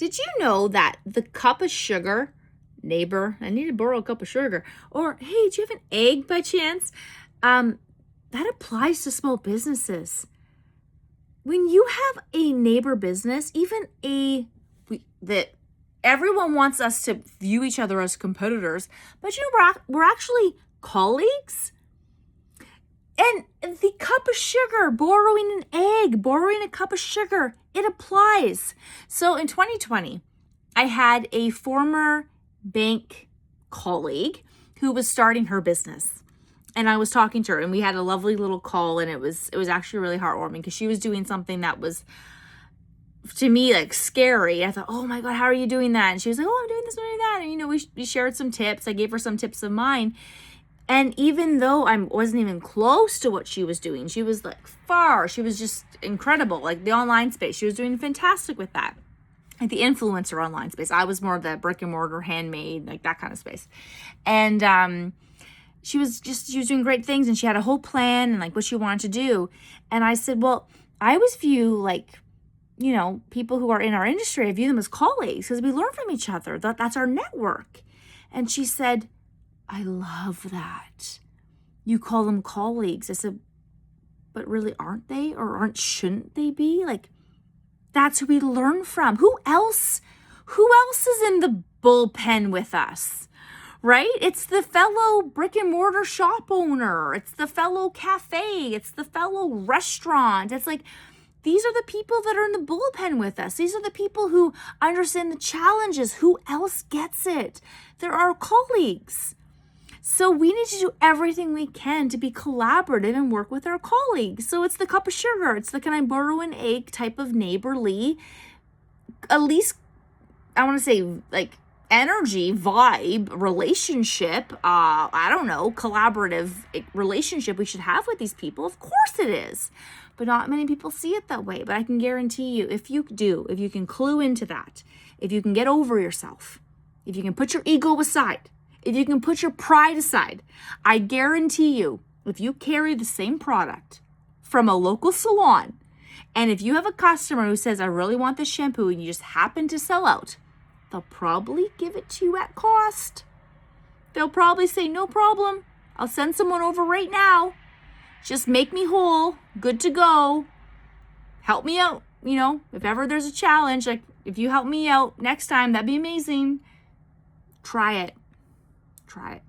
Did you know that the cup of sugar, neighbor, I need to borrow a cup of sugar, or hey, do you have an egg by chance? That applies to small businesses. When you have a neighbor business, even that everyone wants us to view each other as competitors, but you know, we're actually colleagues. And the cup of sugar, borrowing an egg, borrowing a cup of sugar, it applies. So in 2020, I had a former bank colleague who was starting her business. And I was talking to her, and we had a lovely little call, and it was actually really heartwarming because she was doing something that was, to me, like scary. I thought, oh my God, how are you doing that? And she was like, oh, I'm doing this, I'm doing that. And, you know, we shared some tips. I gave her some tips of mine. And even though I wasn't even close to what she was doing, she was like far, she was just incredible. Like the online space, she was doing fantastic with that. Like the influencer online space. I was more of the brick and mortar, handmade, like that kind of space. And she was doing great things, and she had a whole plan and like what she wanted to do. And I said, well, I always view like, you know, people who are in our industry, I view them as colleagues because we learn from each other. That's our network. And she said, I love that. You call them colleagues. I said, but really aren't they? Or shouldn't they be? Like, that's who we learn from. Who else is in the bullpen with us? Right? It's the fellow brick and mortar shop owner. It's the fellow cafe. It's the fellow restaurant. It's like, these are the people that are in the bullpen with us. These are the people who understand the challenges. Who else gets it? They're our colleagues. So we need to do everything we can to be collaborative and work with our colleagues. So it's the cup of sugar. It's the can I borrow an egg type of neighborly, at least, I want to say like energy, vibe, relationship, I don't know, collaborative relationship we should have with these people. Of course it is. But not many people see it that way. But I can guarantee you, if you can clue into that, if you can get over yourself, if you can put your ego aside, if you can put your pride aside, I guarantee you, if you carry the same product from a local salon, and if you have a customer who says, I really want this shampoo, and you just happen to sell out, they'll probably give it to you at cost. They'll probably say, no problem. I'll send someone over right now. Just make me whole. Good to go. Help me out. You know, if ever there's a challenge, like if you help me out next time, that'd be amazing. Try it. Try it.